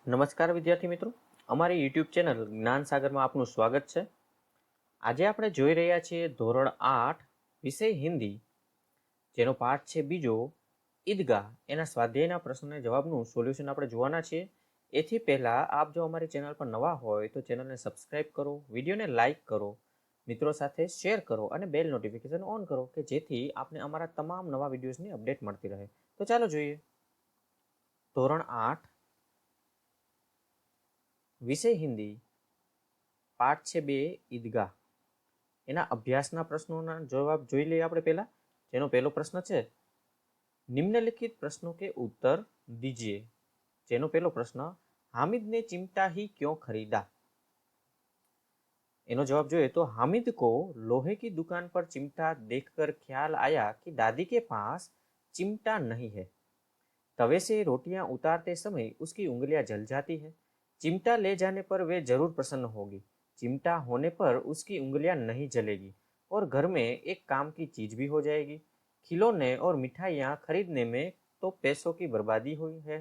નમસ્કાર વિદ્યાર્થી મિત્રો, અમારી યુટ્યુબ ચેનલ જ્ઞાન સાગરમાં આપનું સ્વાગત છે. આજે આપણે જોઈ રહ્યા છીએ ધોરણ 8 વિષય હિન્દી, જેનો પાઠ છે બીજો ઈદગાહ. એના સ્વાધ્યાયના પ્રશ્નના જવાબનું સોલ્યુશન આપણે જોવાના છીએ. એથી પહેલાં આપ જો અમારી ચેનલ પર નવા હોય તો ચેનલને સબસ્ક્રાઈબ કરો, વિડીયોને લાઇક કરો, મિત્રો સાથે શેર કરો અને બેલ નોટિફિકેશન ઓન કરો કે જેથી આપને અમારા તમામ નવા વિડીયોઝની અપડેટ મળતી રહે. તો ચાલો જોઈએ. ધોરણ 8 વિષય હિન્દી, પાઠ છે 2 ઈદગાહ. એના અભ્યાસના પ્રશ્નોના જવાબ જોઈ લઈએ આપણે પહેલા. જેનો પહેલો પ્રશ્ન છે, નિમ્નલિખિત प्रश्नों के उत्तर दीजिए. જેનો પહેલો પ્રશ્ન, हामिद ने चिमटा ही क्यों खरीदा? एनो जवाब જોઈએ तो हामिद को लोहे की दुकान पर चिमटा देखकर ख्याल आया कि दादी के पास चिमटा नहीं है. तवे से रोटियां उतारते समय उसकी उंगलियां जल जाती है. चिमटा ले जाने पर वे जरूर प्रसन्न होगी. चिमटा होने पर उसकी उंगलियां नहीं जलेगी और घर में एक काम की चीज भी हो जाएगी. खिलौने और मिठाइयाँ खरीदने में तो पैसों की बर्बादी हुई है.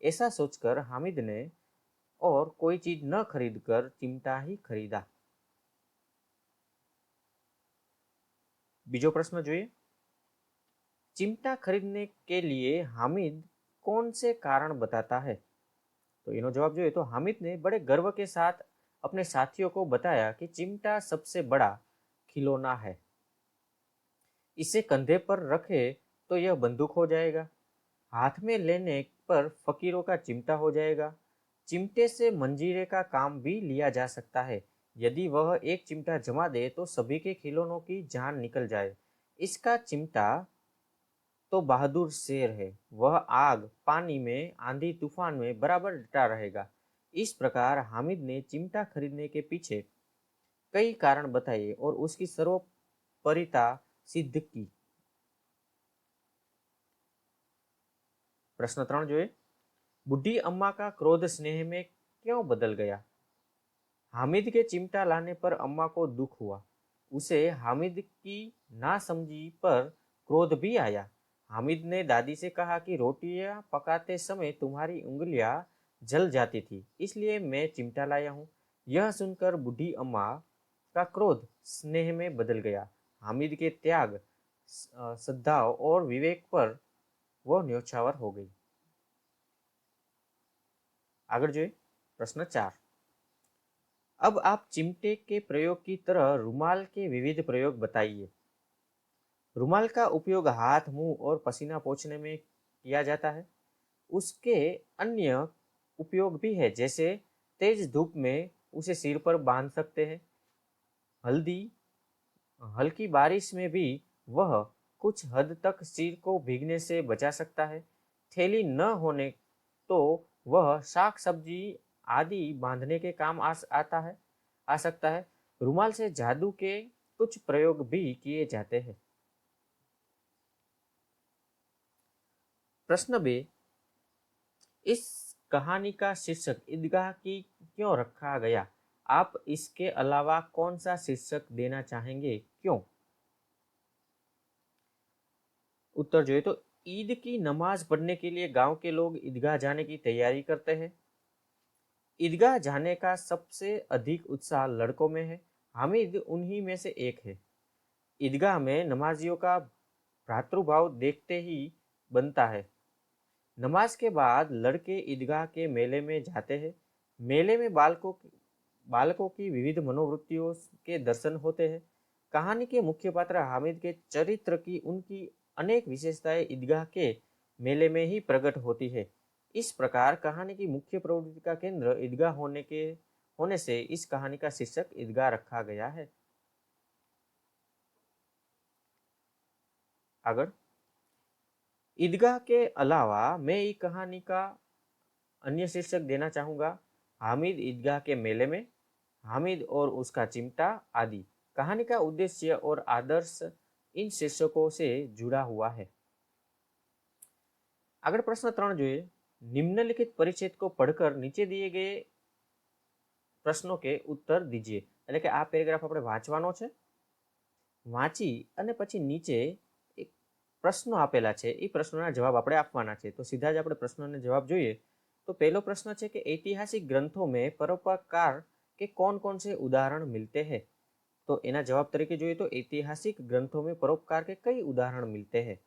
ऐसा सोचकर हामिद ने और कोई चीज न खरीदकर चिमटा ही खरीदा. बीजो प्रश्न જોઈએ. चिमटा खरीदने के लिए हामिद कौन से कारण बताता है? तो इनो जवाब જોઈએ तो हामिद ने बड़े गर्व के साथ अपने साथियों को बताया कि चिमटा सबसे बड़ा खिलौना है. इसे कंधे पर रखे तो यह बंदूक हो जाएगा. हाथ में लेने पर फकीरों का चिमटा हो जाएगा. चिमटे से मंजीरे का काम भी लिया जा सकता है. यदि वह एक चिमटा जमा दे तो सभी के खिलौनों की जान निकल जाए. इसका चिमटा तो बहादुर शेर है. वह आग, पानी में, आंधी तूफान में बराबर डटा रहेगा. इस प्रकार हामिद ने चिमटा खरीदने के पीछे कई कारण बताए और उसकी सर्वोपरिता सिद्ध की. प्रश्न 3 જોઈએ. बूढ़ी अम्मा का क्रोध स्नेह में क्यों बदल गया? हामिद के चिमटा लाने पर अम्मा को दुख हुआ. उसे हामिद की नासमझी पर क्रोध भी आया. हामिद ने दादी से कहा कि रोटियां पकाते समय तुम्हारी उंगलियां जल जाती थी, इसलिए मैं चिमटा लाया हूँ. यह सुनकर बूढ़ी अम्मा का क्रोध स्नेह में बदल गया. हामिद के त्याग, सद्भाव और विवेक पर वो न्योछावर हो गई. आगे જોઈએ. प्रश्न 4. अब आप चिमटे के प्रयोग की तरह रुमाल के विविध प्रयोग बताइए. रुमाल का उपयोग हाथ, मुंह और पसीना पोंछने में किया जाता है. उसके अन्य उपयोग भी है, जैसे तेज धूप में उसे सिर पर बांध सकते हैं. हल्की बारिश में भी वह कुछ हद तक सिर को भीगने से बचा सकता है. थैली न होने तो वह शाक सब्जी आदि बांधने के काम आ सकता है. रुमाल से जादू के कुछ प्रयोग भी किए जाते हैं. प्रश्न 2. इस कहानी का शीर्षक ईदगाह की क्यों रखा गया? आप इसके अलावा कौन सा शीर्षक देना चाहेंगे, क्यों? उत्तर જોઈએ तो ईद की नमाज पढ़ने के लिए गांव के लोग ईदगाह जाने की तैयारी करते हैं. ईदगाह जाने का सबसे अधिक उत्साह लड़कों में है. हामिद उन्हीं में से एक है. ईदगाह में नमाजियों का भ्रातृभाव देखते ही बनता है. नमाज के बाद लड़के ईदगाह के मेले में जाते हैं. मेले में बालकों की विविध मनोवृत्तियों के दर्शन होते हैं. कहानी के मुख्य पात्र हामिद के चरित्र की उनकी अनेक विशेषताएं ईदगाह के मेले में ही प्रकट होती है. इस प्रकार कहानी की मुख्य प्रवृत्ति का केंद्र ईदगाह होने से इस कहानी का शीर्षक ईदगाह रखा गया है. आगे. ईदगाह के अलावा मैं ये कहानी का अन्य शीर्षक देना चाहूँगा, हामिद ईदगाह के मेले में, हामिद और उसका चिमटा आदि. कहानी का उद्देश्य और आदर्श इन शीर्षकों से जुड़ा हुआ है. आगे प्रश्न 3 જોઈએ. निम्नलिखित परिच्छेद को पढ़कर नीचे दिए गए प्रश्नों के उत्तर दीजिए. એટલે કે આ પેરેગ્રાફ આપણે વાંચવાનો છે. વાંચી અને પછી નીચે પ્રશ્નો આપેલા છે, એ પ્રશ્નોના જવાબ આપણે આપવાના છે. તો સીધા જ આપણે પ્રશ્નોના જવાબ જોઈએ तो पहलो प्रश्न है कि ऐतिहासिक ग्रंथों में परोपकार के कौन कौन से उदाहरण मिलते हैं। तो एना जवाब तरीके જોઈએ तो ऐतिहासिक ग्रंथों में परोपकार के कई उदाहरण मिलते हैं।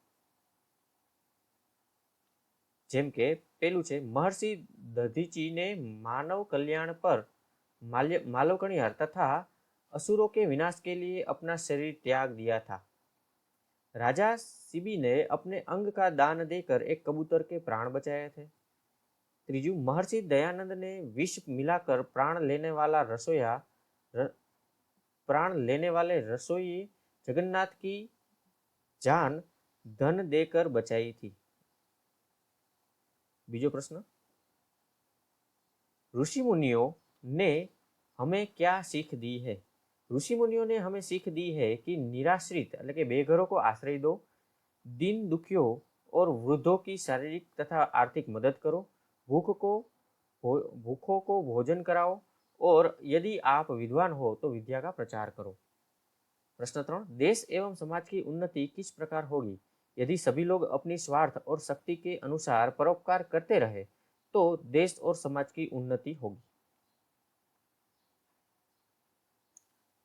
જેમ કે પેલું છે महर्षि दधीची ने मानव कल्याण पर मालोकणिहार तथा असुरों के विनाश के लिए अपना शरीर त्याग दिया था। राजा शिबी ने अपने अंग का दान देकर एक कबूतर के प्राण बचाए थे। त्रीजू महर्षि दयानंद ने विष मिलाकर प्राण लेने वाले रसोई जगन्नाथ की जान धन देकर बचाई थी। बीजो प्रश्न, ऋषि मुनियों ने हमें क्या सीख दी है। ऋषि मुनियों ने हमें सीख दी है कि निराश्रित એટલે કે बेघरों को आश्रय दो, दीन दुखियों और वृद्धों की शारीरिक तथा आर्थिक मदद करो, भूखों को भोजन कराओ और यदि आप विद्वान हो तो विद्या का प्रचार करो। प्रश्न 3, देश एवं समाज की उन्नति किस प्रकार होगी। यदि सभी लोग अपनी स्वार्थ और शक्ति के अनुसार परोपकार करते रहे तो देश और समाज की उन्नति होगी।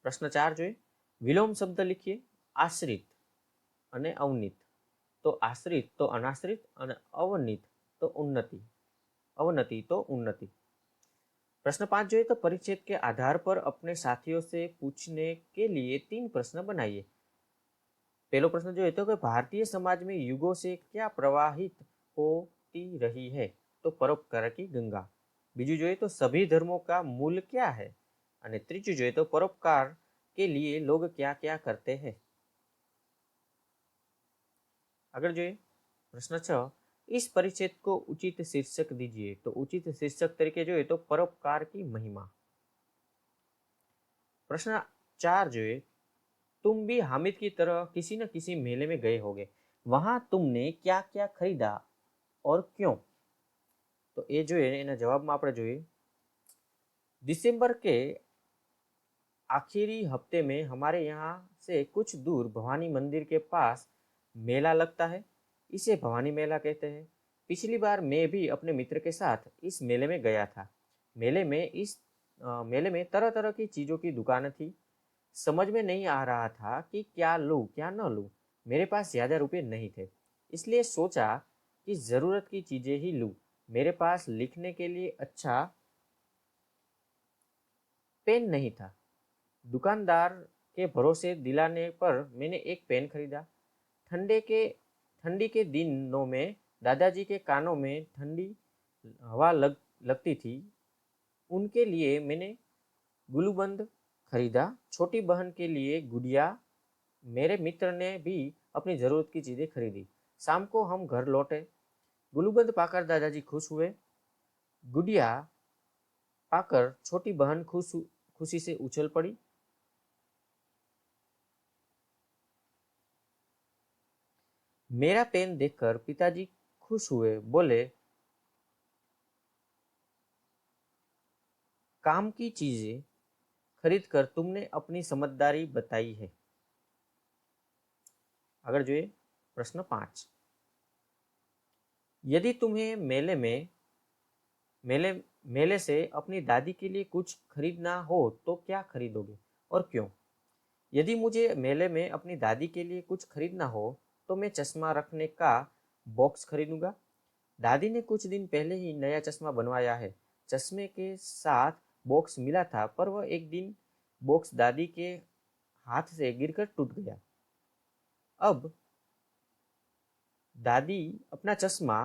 प्रश्न 4 જોઈએ, વિલોમ શબ્દ લીખીએ, આશ્રિત અને અવનીત। તો આશ્રિત તો અનાશ્રિત અને અવનીત તો ઉન્નતિ, अवनति तो उन्नति। प्रश्न 5 જોઈએ तो परिच्छेद के आधार पर अपने साथियों से पूछने के लिए 3 प्रश्न बनाइए। पहलो प्रश्न જોઈએ तो कि भारतीय समाज में युगों से क्या प्रवाहित होती रही है। तो परोपकार की गंगा। बीजू જોઈએ तो सभी धर्मों का मूल क्या है। અને ત્રીજું જોઈએ तो परोपकार के लिए लोग क्या क्या करते हैं। આગળ જોઈએ प्रश्न 6, इस परिच्छेद को उचित शीर्षक दीजिए। तो उचित शीर्षक तरीके જોઈએ तो परोपकार की महिमा। प्रश्न 4 જોઈએ, तुम भी हामिद की तरह किसी न किसी मेले में गए होगे, वहां तुमने क्या क्या खरीदा और क्यों। तो ये જોઈએ એના જવાબમાં આપણે જોઈએ, दिसंबर के आखिरी हफ्ते में हमारे यहाँ से कुछ दूर भवानी मंदिर के पास मेला लगता है, इसे भवानी मेला कहते हैं। पिछली बार मैं भी अपने मित्र के साथ इस मेले में गया था। मेले में तरह तरह की चीज़ों की दुकानें थी। समझ में नहीं आ रहा था कि क्या लूँ क्या न लूँ। मेरे पास ज़्यादा रुपये नहीं थे, इसलिए सोचा कि ज़रूरत की चीज़ें ही लूँ। मेरे पास लिखने के लिए अच्छा पेन नहीं था। दुकानदार के भरोसे दिलाने पर मैंने एक पेन खरीदा। ठंडी के दिनों में दादाजी के कानों में ठंडी हवा लगती थी, उनके लिए मैंने गुलूबंद खरीदा। छोटी बहन के लिए गुड़िया। मेरे मित्र ने भी अपनी ज़रूरत की चीज़ें खरीदी। शाम को हम घर लौटे। गुलूबंद पाकर दादाजी खुश हुए। गुड़िया पाकर छोटी बहन खुशी से उछल पड़ी। मेरा पेन देखकर पिताजी खुश हुए, बोले, काम की चीजें खरीदकर तुमने अपनी समझदारी बताई है। अगर જોઈએ प्रश्न 5, यदि तुम्हें मेले से अपनी दादी के लिए कुछ खरीदना हो तो क्या खरीदोगे और क्यों। यदि मुझे मेले में अपनी दादी के लिए कुछ खरीदना हो तो मैं चश्मा रखने का बॉक्स खरीदूंगा। दादी ने कुछ दिन पहले ही नया चश्मा बनवाया है। चश्मे के साथ बॉक्स मिला था, पर वह एक दिन बॉक्स दादी के हाथ से गिरकर टूट गया। अब दादी अपना चश्मा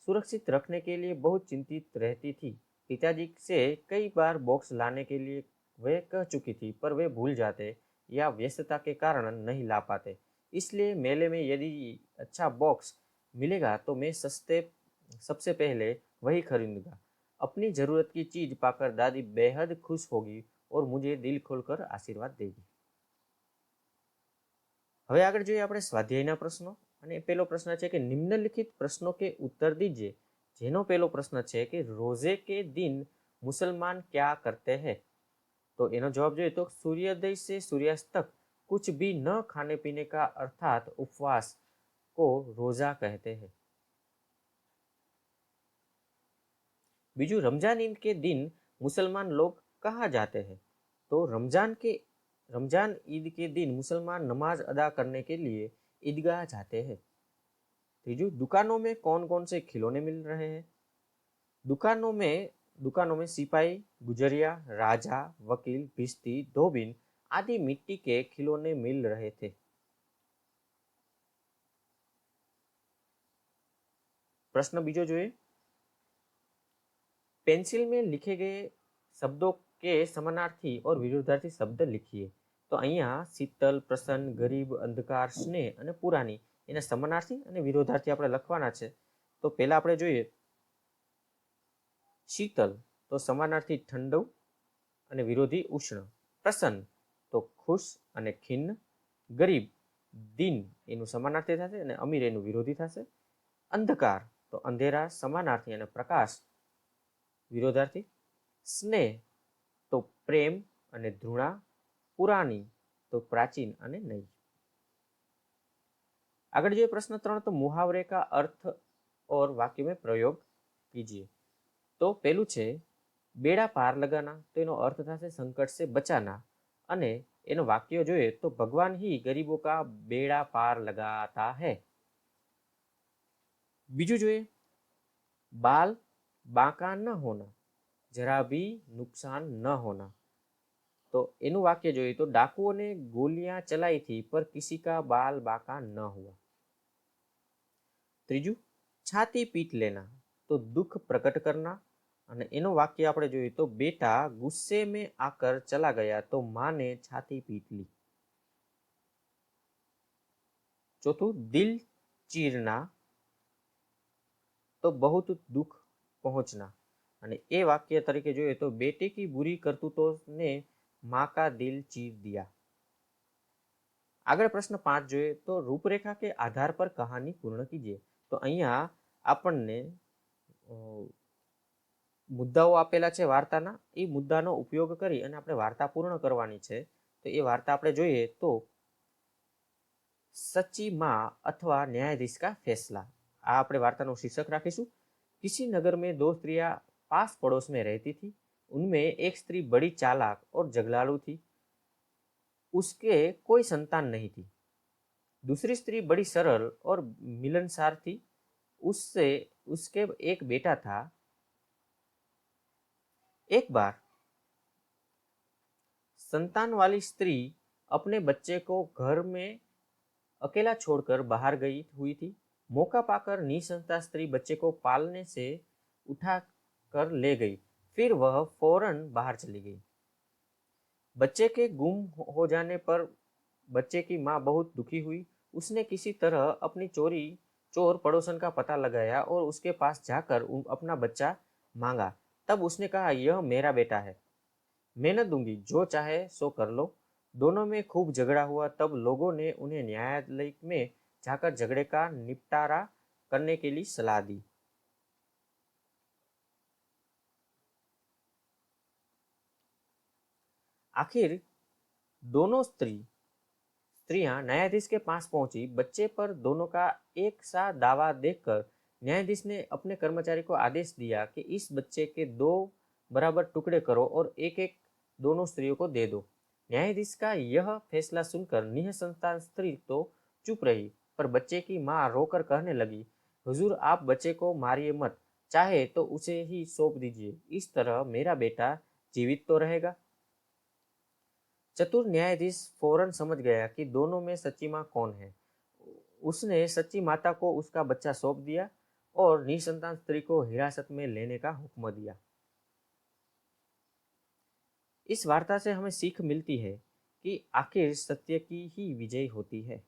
सुरक्षित रखने के लिए बहुत चिंतित रहती थी। पिताजी से कई बार बॉक्स लाने के लिए वे कह चुकी थी, पर वे भूल जाते या व्यस्तता के कारण नहीं ला पाते। इसलिए मेले में यदि अच्छा बॉक्स मिलेगा तो मैं सबसे पहले वही खरीदूंगा। अपनी ज़रूरत की चीज़ पाकर दादी बेहद खुश होगी और मुझे दिल खोलकर आशीर्वाद देगी। હવે આગળ જોઈએ આપણે સ્વાધ્યાયના પ્રશ્નો। અને પહેલો પ્રશ્ન છે કે નિમ્નલિખિત પ્રશ્નों के उत्तर दीजिए। જેનો પહેલો પ્રશ્ન છે કે રોઝે के दिन मुसलमान क्या करते हैं। तो એનો જવાબ જોઈએ તો सूर्योदय से सूर्यास्त तक कुछ भी न खाने पीने का अर्थात उपवास को रोजा कहते हैं। बीजू, रमजान ईद के दिन मुसलमान लोग कहाँ जाते हैं? तो रमजान ईद के दिन मुसलमान नमाज अदा करने के लिए ईदगाह जाते हैं। तीजू, दुकानों में कौन कौन से खिलौने मिल रहे हैं? दुकानों में सिपाही, गुजरिया, राजा, वकील, भिश्ती, धोबिन आदि मिट्टी के खिलौने मिल रहे थे। प्रश्न बीजो જોઈએ, पेंसिल में लिखे गए शब्दों के समानार्थी और विरोधार्थी शब्द लिखिए। तो અહીંયા શીતલ, પ્રસન્ન, ગરીબ, અંધકાર, સ્નેહ અને પુરાની એના સમાનાર્થી અને વિરોધાર્થી આપણે લખવાના છે। તો પહેલા આપણે જોઈએ શીતલ, તો સમાનાર્થી ઠંડુ અને વિરોધી ઉષ્ણ। પ્રસન્ન તો ખુશ અને ખિન્ન। ગરીબ દિન એનું સમાનાર્થી થશે અને અમીર એનું વિરોધી થશે। અંધકાર તો અંધેરા સમાનાર્થી અને પ્રકાશ વિરોધાર્થી। સ્નેહ તો પ્રેમ અને ધૃણા। પુરાની તો प्राचीन અને નઈ। આગળ જોઈએ પ્રશ્ન 3, તો मुहावरे का अर्थ और वाक्य में प्रयोग कीजिए। तो પેલું છે બેડા પાર લગાના, તો એનો અર્થ થશે સંકટ से बचाना। અને એનો વાક્ય જોઈએ તો ભગવાન ही गरीबों का बेड़ा पार लगाता है। બીજું જોઈએ बाल बांका न होना, जरा भी नुकसान न होना। तो एनु वाक्य જોઈએ તો डाकुओं ने गोलियां चलाई थी पर किसी का बाल बांका न हुआ। ત્રીજું छाती पीट लेना, तो दुख प्रकट करना। અને એનું વાક્ય આપણે જોઈએ તો બેટા ગુસ્સે में आकर चला गया तो माँ ने छाती पीट ली। ચોથું दिल चीरना, तो बहुत दुख पहुंचना। અને એ વાક્ય તરીકે જોઈએ તો बेटे की बुरी करतूतों ने माँ का दिल चीर दिया। આગળ પ્રશ્ન 5 જોઈએ તો રૂપરેખા કે આધાર પર કહાની પૂર્ણ કીજીએ। તો અહીંયા આપણને મુદ્દાઓ આપેલા છે વાર્તાના, એ મુદ્દાનો ઉપયોગ કરી અને આપણે વાર્તા પૂર્ણ કરવાની છે। તો એ વાર્તા આપણે જોઈએ તો सच्ची माँ अथवा न्यायाधीश का फैसला, आ આપણે વાર્તાનું શીર્ષક રાખીશું। किसी नगर में दो स्त्रियां पास पड़ोस में रहती थी। उनमें एक स्त्री बड़ी चालाक और झगड़ालू थी, उसके कोई संतान नहीं थी। दूसरी स्त्री बड़ी सरल और मिलनसार थी, उससे उसके एक बेटा था। एक बार संतान वाली स्त्री अपने बच्चे को घर में अकेला छोड़कर बाहर गई हुई थी। मौका पाकर निसंतान स्त्री बच्चे को पालने से उठा कर ले गई, फिर वह फौरन बाहर चली गई। बच्चे के गुम हो जाने पर बच्चे की माँ बहुत दुखी हुई। उसने किसी तरह अपनी चोर पड़ोसन का पता लगाया और उसके पास जाकर अपना बच्चा मांगा। तब उसने कहा, यह मेरा बेटा है, मैं न दूंगी, जो चाहे सो कर लो। दोनों में खूब झगड़ा हुआ। तब लोगों ने उन्हें न्यायालय में जाकर झगड़े का निपटारा करने के लिए सलाह दी। आखिर दोनों स्त्रियां न्यायाधीश के पास पहुंची। बच्चे पर दोनों का एक सा दावा देखकर न्यायाधीश ने अपने कर्मचारी को आदेश दिया कि इस बच्चे के 2 बराबर टुकड़े करो और एक एक दोनों स्त्रियों को दे दो। न्यायाधीश का यह फैसला सुनकर निसंतान स्त्री तो चुप रही, पर बच्चे की माँ रोकर कहने लगी, हुजूर आप बच्चे को मारिए मत, चाहे तो उसे ही सौंप दीजिए, इस तरह मेरा बेटा जीवित तो रहेगा। चतुर न्यायाधीश फौरन समझ गया कि दोनों में सच्ची माँ कौन है। उसने सच्ची माता को उसका बच्चा सौंप दिया और निसंतान स्त्री को हिरासत में लेने का हुक्म दिया। इस वार्ता से हमें सीख मिलती है कि आखिर सत्य की ही विजय होती है।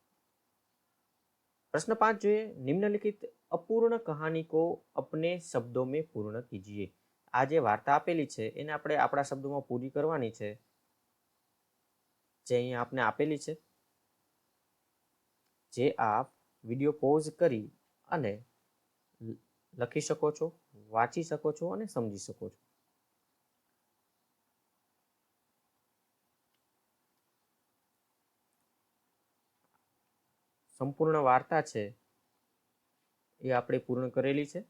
प्रश्न 5 जो है, निम्नलिखित अपूर्ण कहानी को अपने शब्दों में पूर्ण कीजिए। आ जे वार्ता आपेली छे एने आपणे आपणा शब्दों में पूरी करवानी छे, जे अहींया आपने आपेली छे, जे आप विडियो पॉज करी अने लखी शको छो, वांची शको छो अने समजी शको छो। संपूर्ण वार्ता छे ए आपणे पूर्ण करेली छे।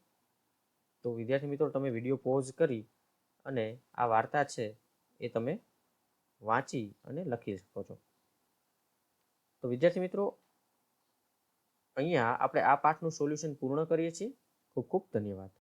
તો વિદ્યાર્થી મિત્રો, તમે વિડીયો પોઝ કરી અને આ વાર્તા છે એ તમે વાંચી અને લખી શકો છો. તો વિદ્યાર્થી મિત્રો, અહીંયા આપણે આ પાઠનું સોલ્યુશન પૂર્ણ કરીએ છીએ. ખૂબ ખૂબ ધન્યવાદ.